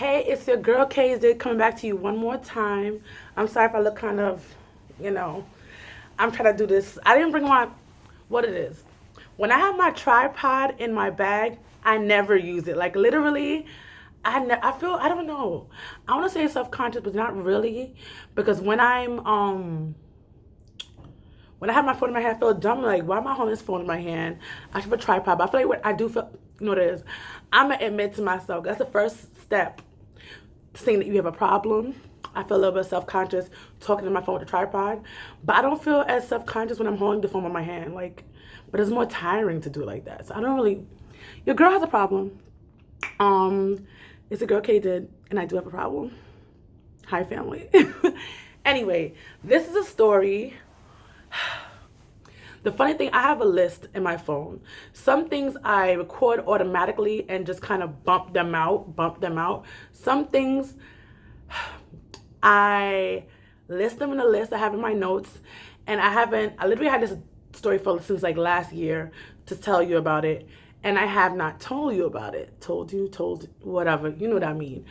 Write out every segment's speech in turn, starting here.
Hey, it's your girl KZ coming back to you one more time. I'm sorry if I look kind of, you know, I'm trying to do this. I didn't bring my, what it is. When I have my tripod in my bag, I never use it. Like literally, I feel, I don't know. I want to say self-conscious, but not really. Because when I have my phone in my hand, I feel dumb. Like, why am I holding this phone in my hand? I should have a tripod. But I feel like what I do feel, you know what it is? I'm going to admit to myself. That's the first step, saying that you have a problem. I feel a little bit self-conscious talking to my phone with a tripod. But I don't feel as self-conscious when I'm holding the phone in my hand. Like, but it's more tiring to do it like that. So I don't really, your girl has a problem. Um, it's a girl K did, and I do have a problem. Hi, family. Anyway, this is a story. The funny thing, I have a list in my phone. Some things I record automatically and just kind of bump them out. Some things I list them in a list I have in my notes, and I literally had this story for since like last year to tell you about it, and I have not told you about it. Told, whatever, you know what I mean.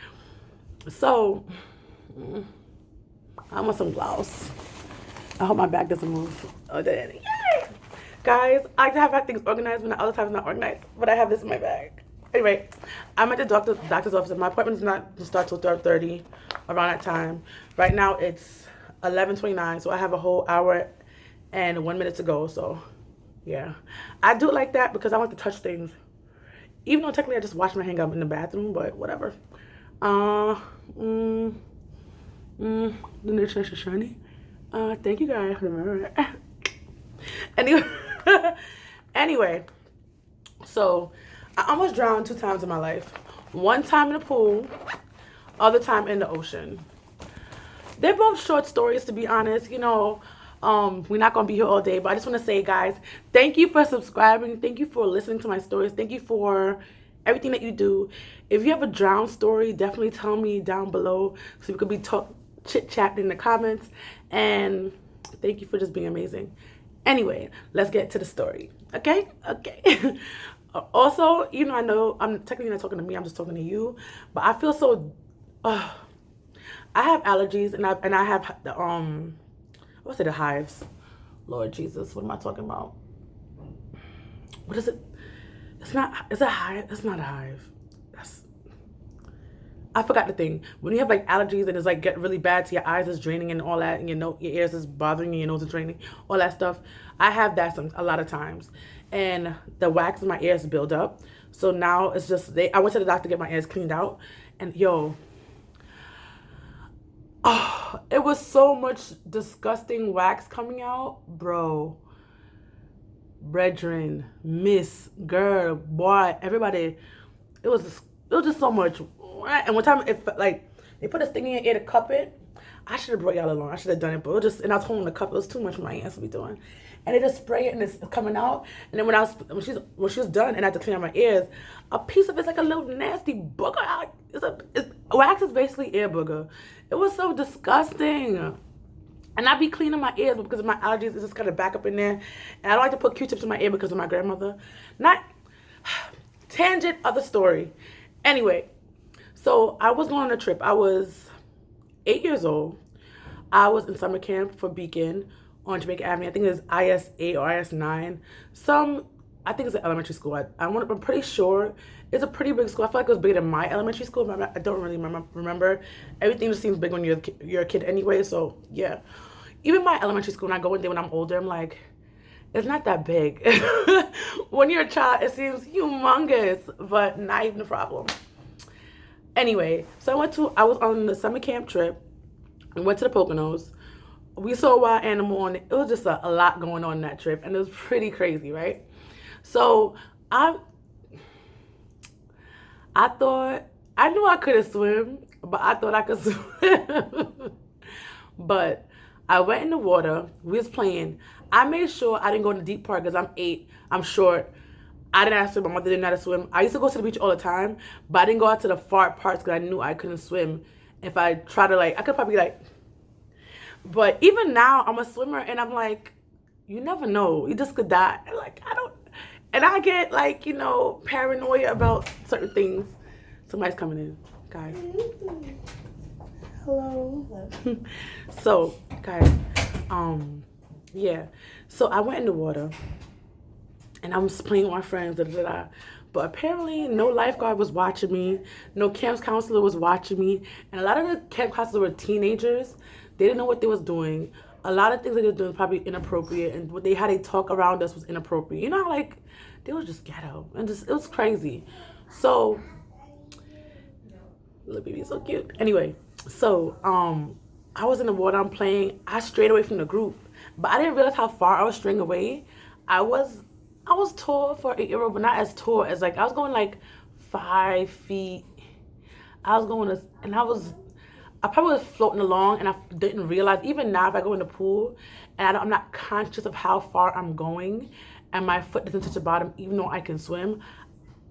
So, I want some gloss. I hope my bag doesn't move. Oh, then, yay! Guys, I like to have my things organized when the other times not organized, but I have this in my bag. Anyway, I'm at the doctor's office. My appointment is not to start till 12:30, around that time. Right now it's 11:29, so I have a whole hour and 1 minute to go. So, yeah, I do it like that because I want to touch things. Even though technically I just wash my hand up in the bathroom, but whatever. Uh, mm, the nutrition shiny. Thank you guys. Remember it. Anyway, anyway, so I almost drowned 2 times in my life. One time in the pool, other time in the ocean. They're both short stories, to be honest. We're not gonna be here all day, but I just want to say, guys, thank you for subscribing. Thank you for listening to my stories. Thank you for everything that you do. If you have a drown story, definitely tell me down below so we could be chit chatting in the comments. And thank you for just being amazing. Anyway, let's get to the story. Okay. Also, I know I'm technically not talking to me. I'm just talking to you. But I feel so. I have allergies, and I have what's it? The hives. Lord Jesus, what am I talking about? What is it? It's not. It's a hive. It's not a hive. I forgot the thing. When you have like allergies and it's like get really bad to your eyes is draining and all that, and your ears is bothering you, your nose is draining, all that stuff. I have that a lot of times, and the wax in my ears build up. So now it's just I went to the doctor to get my ears cleaned out, and it was so much disgusting wax coming out, bro. Brethren, miss, girl, boy, everybody. It was just so much. And one time, if like they put this thing in your ear to cup it, I should have brought y'all along. I should have done it, but and I was holding the cup. It was too much for my hands to be doing. And they just spray it and it's coming out. And then when she was done and I had to clean out my ears, a piece of it's like a little nasty booger. Wax is basically ear booger. It was so disgusting. And I be cleaning my ears because of my allergies. It's just kind of back up in there. And I don't like to put Q-tips in my ear because of my grandmother. Not tangent, other story. Anyway, so I was going on a trip. I was 8 years old. I was in summer camp for Beacon on Jamaica Avenue. I think it's IS8 or IS9. I think it's an elementary school. I'm pretty sure it's a pretty big school. I feel like it was bigger than my elementary school, but I don't really remember. Everything just seems big when you're a kid anyway, so yeah. Even my elementary school, when I go in there when I'm older, I'm like, it's not that big. When you're a child, it seems humongous, but not even a problem. Anyway, so I was on the summer camp trip. We went to the Poconos. We saw a wild animal, and it was just a lot going on that trip, and it was pretty crazy, right? So I thought, I knew I couldn't swim, but I thought I could swim. But I went in the water. We was playing. I made sure I didn't go in the deep part because I'm 8. I'm short. I didn't know how to swim. My mother didn't know how to swim. I used to go to the beach all the time, but I didn't go out to the far parts because I knew I couldn't swim. If I try to I could probably but even now I'm a swimmer and I'm like, you never know. You just could die. And I get paranoia about certain things. Somebody's coming in. guys. Hello. So, guys, yeah. So I went in the water, and I was playing with my friends, But apparently, no lifeguard was watching me. No camp counselor was watching me. And a lot of the camp counselors were teenagers. They didn't know what they was doing. A lot of things they were doing was probably inappropriate. And what how they talk around us was inappropriate. You know how, like, they was just ghetto. And just, it was crazy. So, little baby is so cute. Anyway, so, I was in the water, I'm playing. I strayed away from the group. But I didn't realize how far I was straying away. I was tall for an 8-year-old, but not as tall as, like, I was going like 5 feet. I was going to, and I probably was floating along, and I didn't realize. Even now, if I go in the pool and I'm not conscious of how far I'm going, and my foot doesn't touch the bottom, even though I can swim,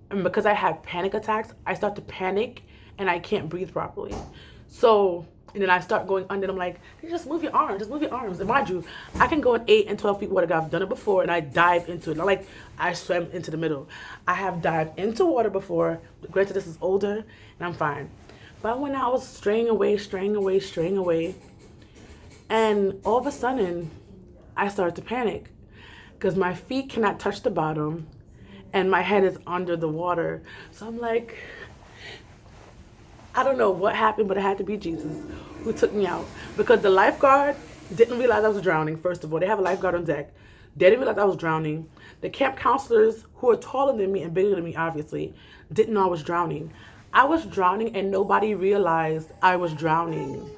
and because I have panic attacks, I start to panic and I can't breathe properly. So, and then I start going under, and I'm like, just move your arms, just move your arms. And mind you, I can go in 8 and 12 feet water. I've done it before, and I dive into it. Not like I swim into the middle. I have dived into water before. Granted, this is older, and I'm fine. But when I was straying away, and all of a sudden, I started to panic because my feet cannot touch the bottom, and my head is under the water. So I'm like, I don't know what happened, but it had to be Jesus who took me out. Because the lifeguard didn't realize I was drowning, first of all. They have a lifeguard on deck. They didn't realize I was drowning. The camp counselors, who are taller than me and bigger than me, obviously, didn't know I was drowning. I was drowning, and nobody realized I was drowning.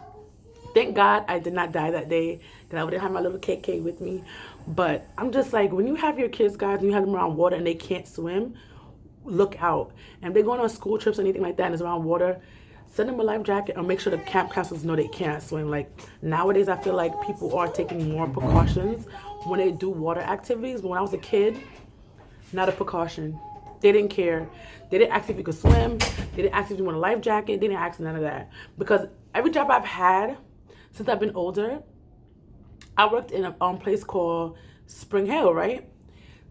Thank God I did not die that day, because I wouldn't have my little KK with me. But I'm just like, when you have your kids, guys, and you have them around water and they can't swim, look out. And if they're going on school trips or anything like that and it's around water, send them a life jacket, or make sure the camp counselors know they can't swim. Like, nowadays, I feel like people are taking more precautions when they do water activities. But when I was a kid, not a precaution. They didn't care. They didn't ask if you could swim. They didn't ask if you want a life jacket. They didn't ask none of that. Because every job I've had since I've been older, I worked in a place called Spring Hill, right?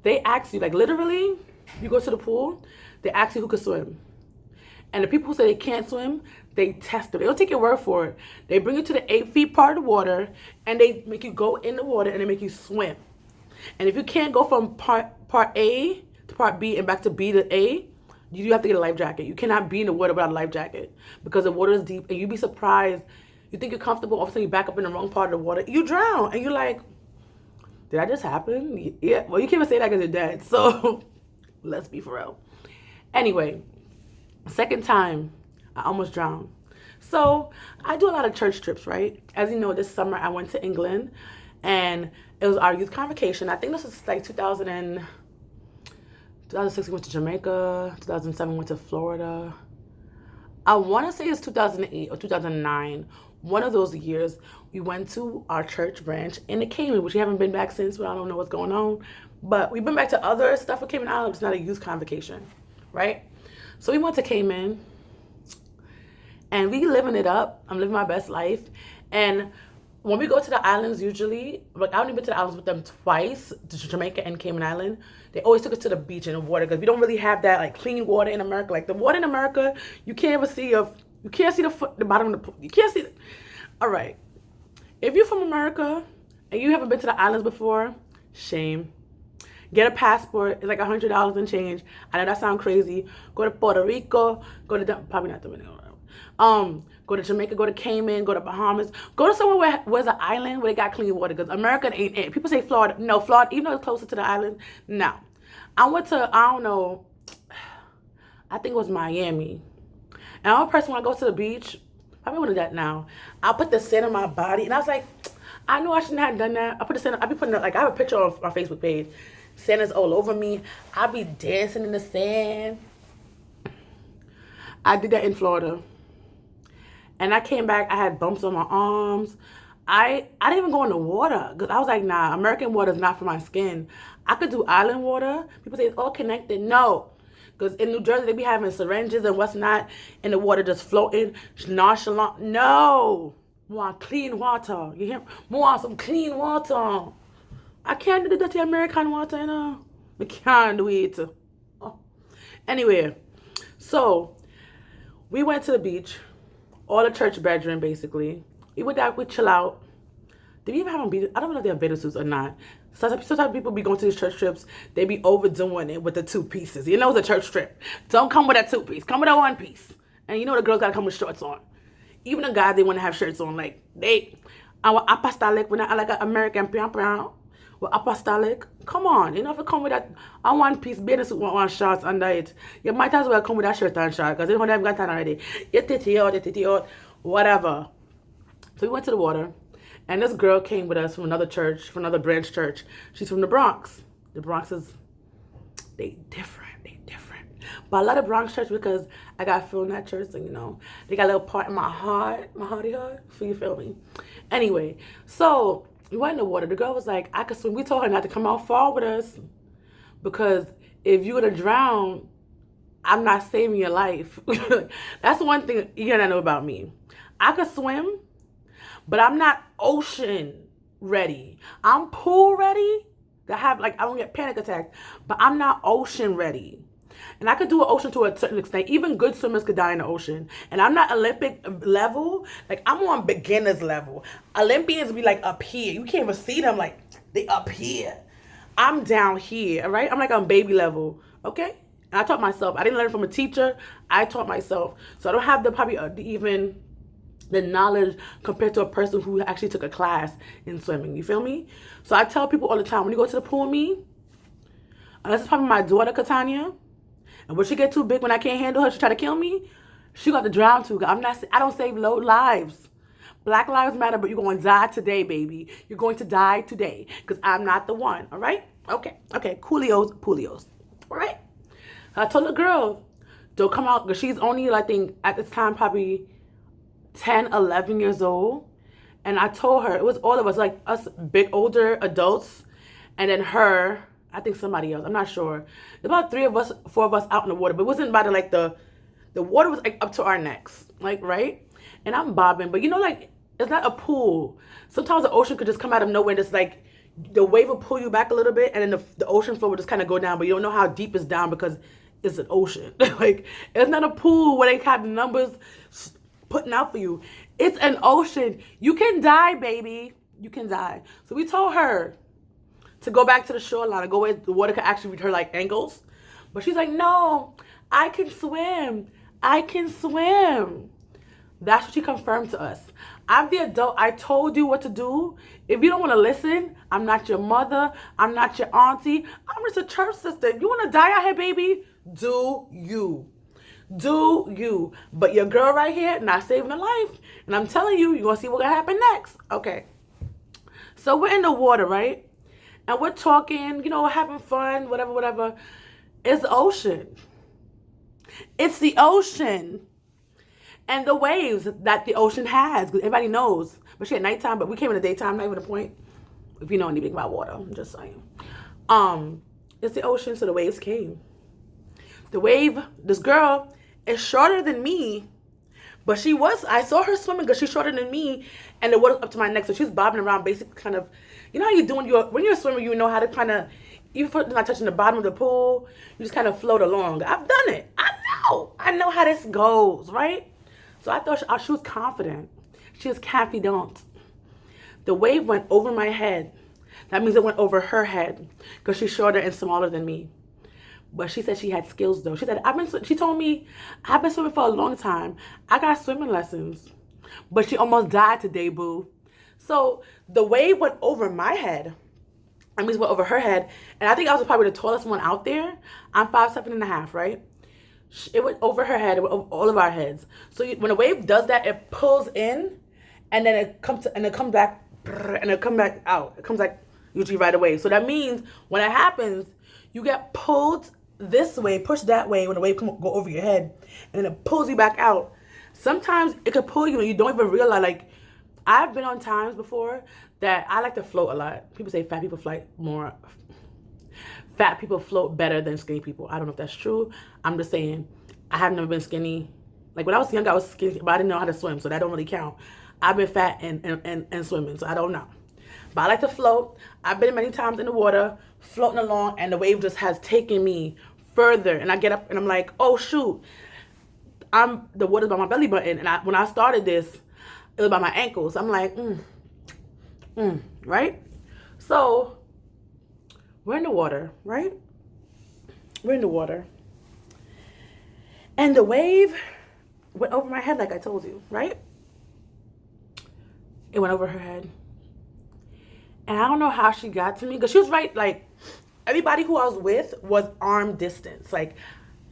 They ask you, like, literally, you go to the pool, they ask you who could swim. And the people who say they can't swim, they test them. They don't take your word for it. They bring you to the 8 feet part of the water, and they make you go in the water, and they make you swim. And if you can't go from part A to part B and back to B to A, you have to get a life jacket. You cannot be in the water without a life jacket, because the water is deep, and you'd be surprised. You think you're comfortable, all of a sudden you back up in the wrong part of the water, you drown, and you're like, did that just happen? Yeah, well, you can't even say that because you're dead. So let's be for real. Anyway, second time, I almost drowned. So I do a lot of church trips, right? As you know, this summer I went to England, and it was our youth convocation. I think this was like 2006 we went to Jamaica, 2007 we went to Florida. I want to say it's 2008 or 2009. One of those years, we went to our church branch in the Cayman, which we haven't been back since, but I don't know what's going on. But we've been back to other stuff with Cayman Islands. It's not a youth convocation, right? So we went to Cayman, and we living it up. I'm living my best life. And when we go to the islands, usually, like, I've only been to the islands with them twice, to Jamaica and Cayman Island. They always took us to the beach and the water, because we don't really have that, like, clean water in America. Like, the water in America, you can't even see you can't see the bottom of the pool. You can't see all right. If you're from America and you haven't been to the islands before, shame. Get a passport. It's like $100 and change. I know that sounds crazy. Go to Puerto Rico. Go to probably not Dominican. Go to Jamaica. Go to Cayman. Go to Bahamas. Go to somewhere where's an island where they got clean water. Because America ain't it. People say Florida. No, Florida, even though it's closer to the island. No. I went to, I don't know, I think it was Miami. And I'm a person, when I go to the beach, probably would have done that now. I'll put the sand on my body. And I was like, I know I shouldn't have done that. I put the sand, I be putting, like, I have a picture on my Facebook page. Sand is all over me. I be dancing in the sand. I did that in Florida. And I came back, I had bumps on my arms. I didn't even go in the water, because I was like, nah, American water is not for my skin. I could do island water. People say it's all connected. No. Because in New Jersey, they be having syringes and what's not in the water just floating, nonchalant. No. We want clean water. You hear? We want some clean water. I can't do the dirty American water, you know. I can't do it. Oh. Anyway, so We went to the beach, all the church bedroom basically. We went down, we chill out. Did we even have on beach? I don't know if they have bathing suits or not. Sometimes people be going to these church trips, they be overdoing it with the two pieces. You know it's a church trip. Don't come with that two piece. Come with a one piece. And you know the girls gotta come with shorts on. Even the guys, they want to have shirts on. Like our apostolic, when I like an American pian with apostolic. Come on, you know if you come with that a one piece bathing suit with one shorts under it, you might as well come with that shirt and shorts because they don't have got time already. You titty out, whatever. So we went to the water. And this girl came with us from another church, from another branch church. She's from the Bronx. The Bronx is, they different. But I love the Bronx church because I got feel in that church. And, you know, they got a little part in my heart, my hearty heart. So you feel me? Anyway, so we went in the water. The girl was like, I could swim. We told her not to come out far with us because if you would have drowned, I'm not saving your life. That's one thing you gotta know about me. I could swim. But I'm not ocean ready. I'm pool ready. I don't get panic attacks, but I'm not ocean ready. And I could do an ocean to a certain extent. Even good swimmers could die in the ocean. And I'm not Olympic level. Like, I'm on beginner's level. Olympians be like up here. You can't even see them. Like, they up here. I'm down here, all right? I'm like on baby level, okay? And I taught myself. I didn't learn from a teacher. I taught myself. So I don't have the knowledge compared to a person who actually took a class in swimming. You feel me? So I tell people all the time, when you go to the pool with me, unless it's probably my daughter, Katanya, and when she get too big, when I can't handle her, she try to kill me, she got to drown too. I don't save low lives. Black lives matter, but you're going to die today, baby. You're going to die today because I'm not the one, all right? Okay, coolios, poolios, all right? I told the girl, don't come out, because she's only, I think, at this time, probably 10, 11 years old. And I told her, it was all of us, like us big older adults, and then her, I think somebody else, I'm not sure. About 4 of us out in the water, but it wasn't about like the water was like up to our necks, like, right? And I'm bobbing, but you know, like, it's not a pool. Sometimes the ocean could just come out of nowhere and just like, the wave will pull you back a little bit, and then the ocean floor will just kind of go down, but you don't know how deep it's down because it's an ocean. Like, it's not a pool where they have numbers putting out for you. It's an ocean. You can die, baby. You can die. So we told her to go back to the shoreline and go where the water could actually reach her like ankles. But she's like, no, I can swim. I can swim. That's what she confirmed to us. I'm the adult. I told you what to do. If you don't want to listen, I'm not your mother. I'm not your auntie. I'm just a church sister. If you want to die out here, baby, do you. Do you. But your girl right here, not saving a life. And I'm telling you, you're going to see what's going to happen next. Okay. So we're in the water, right? And we're talking, you know, having fun, whatever. It's the ocean. It's the ocean. And the waves that the ocean has. Because everybody knows. Especially at nighttime, but we came in the daytime, not even a point. If you know anything about water, I'm just saying. It's the ocean, so the waves came. The wave, this girl is shorter than me, but I saw her swimming because she's shorter than me, and the water's up to my neck, so she's bobbing around, basically kind of, you know how you do when you're a swimmer, you know how to kind of, even if you're not touching the bottom of the pool, you just kind of float along. I've done it. I know how this goes, right? So I thought she was confident. She was confident. The wave went over my head. That means it went over her head because she's shorter and smaller than me. But she said she had skills, though. She said, she told me, I've been swimming for a long time. I got swimming lessons. But she almost died today, boo. So the wave went over my head. I mean, it went over her head. And I think I was probably the tallest one out there. I'm 5'7.5", right? It went over her head. It went over all of our heads. So when a wave does that, it pulls in. And then it comes back. And it comes back out. It comes like usually right away. So that means when it happens, you get pulled this way, pushed that way when the wave go over your head, and then it pulls you back out. Sometimes it could pull you and you don't even realize. Like, I've been on times before that I like to float a lot. People say fat people float more. Fat people float better than skinny people. I don't know if that's true. I'm just saying, I have never been skinny. Like, when I was young, I was skinny, but I didn't know how to swim, so that don't really count. I've been fat and swimming, so I don't know. But I like to float. I've been many times in the water, floating along, and the wave just has taken me further. And I get up and I'm like, oh, shoot. the water's by my belly button, and when I started this, it was by my ankles. I'm like, right? So we're in the water, right? We're in the water. And the wave went over my head like I told you, right? It went over her head. And I don't know how she got to me, because she was right, like, everybody who I was with was arm distance. Like,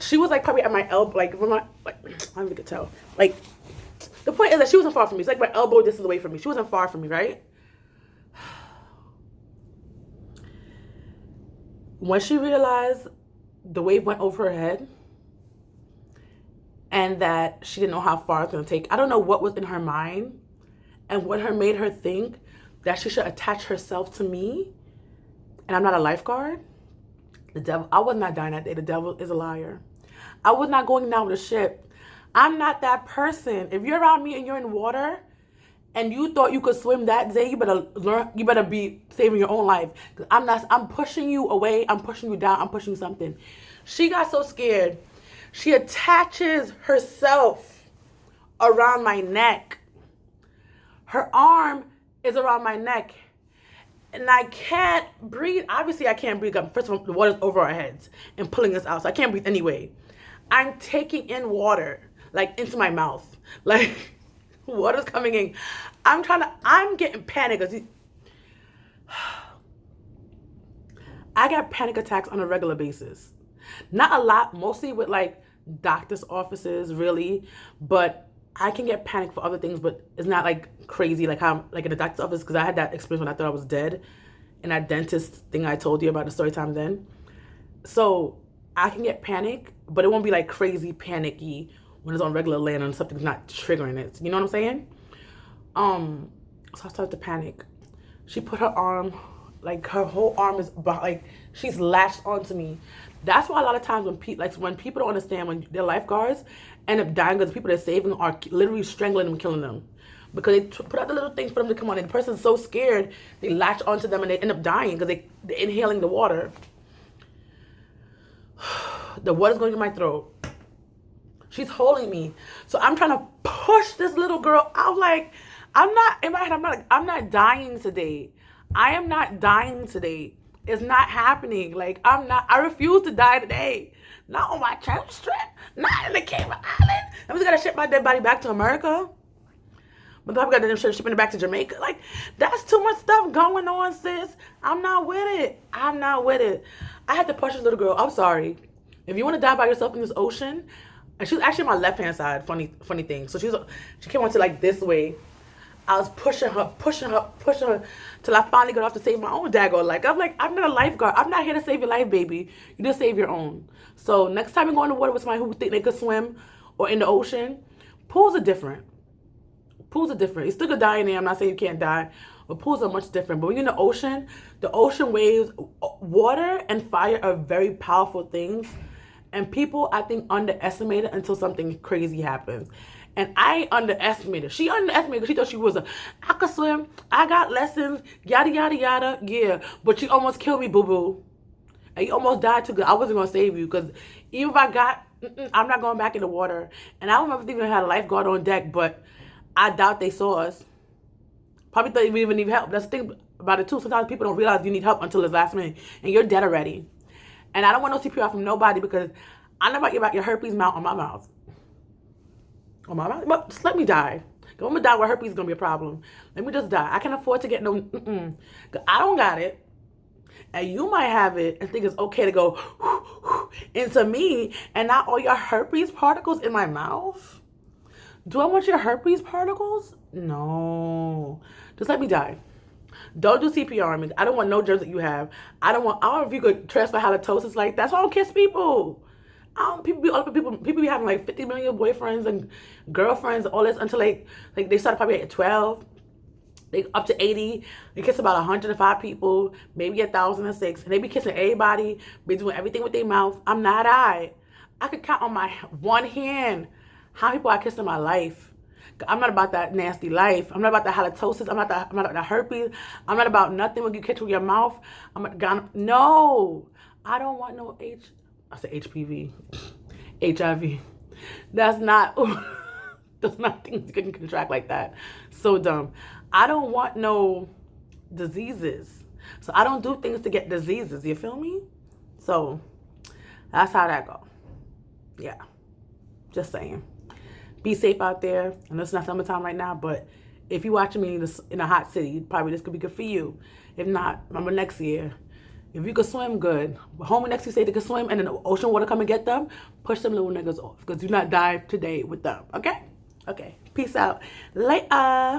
she was, like, probably at my elbow, like, from my, like, I don't even could tell. Like, the point is that she wasn't far from me. It's like my elbow distance away from me. She wasn't far from me, right? When she realized the wave went over her head and that she didn't know how far it's going to take, I don't know what was in her mind and what made her think that she should attach herself to me and I'm not a lifeguard. The devil, I was not dying that day. The devil is a liar. I was not going down with a ship. I'm not that person. If you're around me and you're in water and you thought you could swim that day, you better learn, you better be saving your own life. I'm pushing you away, I'm pushing you down, I'm pushing something. She got so scared. She attaches herself around my neck. Her arm is around my neck. And I can't breathe. Obviously, I can't breathe. First of all, the water's over our heads and pulling us out. So I can't breathe anyway. I'm taking in water, like, into my mouth. Like, water's coming in. I'm getting panic. I get panic attacks on a regular basis. Not a lot, mostly with, like, doctor's offices, really. But I can get panic for other things, but it's not, like, crazy, like how, like, in the doctor's office, because I had that experience when I thought I was dead, and that dentist thing I told you about, the story time then. So I can get panic, but it won't be, like, crazy panicky when it's on regular land and something's not triggering it. You know what I'm saying? So I started to panic. She put her arm, like, her whole arm is behind, like, she's latched onto me. That's why a lot of times when people don't understand, when their lifeguards end up dying because the people they're saving are literally strangling them, killing them, because they put out the little things for them to come on, and the person's so scared they latch onto them and they end up dying because they're inhaling the water. The water's going in my throat. She's holding me, so I'm trying to push this little girl out. Like, I'm not, in my head, I'm not dying today. I am not dying today. It's not happening. Like, I refuse to die today. Not on my challenge trip. Not in the Cayman Island. I'm just gonna ship my dead body back to America. But then I got them shipping it back to Jamaica. Like, that's too much stuff going on, sis. I'm not with it. I'm not with it. I had to push this little girl. I'm sorry. If you want to die by yourself in this ocean, and she was actually on my left-hand side, funny thing. So she came onto, like, this way. I was pushing her till I finally got off to save my own daggone life. I'm not a lifeguard. I'm not here to save your life, baby. You just save your own. So next time you go in the water with somebody who think they could swim, or in the ocean, pools are different. Pools are different. You still could die in there. I'm not saying you can't die, but pools are much different. But when you're in the ocean waves, water and fire are very powerful things. And people, I think, underestimate it until something crazy happens. And I underestimated. She underestimated because she thought I could swim, I got lessons, yada, yada, yada. Yeah, but you almost killed me, boo-boo. And you almost died too, because I wasn't going to save you. Because even if I got, I'm not going back in the water. And I don't remember thinking I had a lifeguard on deck, but I doubt they saw us. Probably thought we even need help. That's the thing about it, too. Sometimes people don't realize you need help until it's last minute. And you're dead already. And I don't want no CPR from nobody, because I know about your herpes mount on my mouth. On my mouth? But just let me die. I'm going to die where herpes is going to be a problem. Let me just die. I can't afford to get no, I don't got it. And you might have it and think it's okay to go into me and not all your herpes particles in my mouth. Do I want your herpes particles? No. Just let me die. Don't do CPR on me. I don't want no germs that you have. I don't know if you could transfer halitosis like that. So I don't kiss people. People be having like 50 million boyfriends and girlfriends, all this, until they started probably at 12. They up to 80. They kiss about 105 people, maybe 1,006, and they be kissing everybody, be doing everything with their mouth. I'm not I could count on my one hand how many people I kissed in my life. I'm not about that nasty life. I'm not about the halitosis. I'm not about the herpes. I'm not about nothing when you kiss with your mouth. No, I don't want no HPV, HIV. That's not, those not things you can contract like that. So dumb. I don't want no diseases. So I don't do things to get diseases. You feel me? So that's how that go. Yeah. Just saying. Be safe out there. I know it's not summertime right now, but if you're watching me in a hot city, probably this could be good for you. If not, remember next year, if you could swim, good. Homie next to you say they can swim and then the ocean water come and get them, push them little niggas off because do not dive today with them. Okay? Okay. Peace out. Later.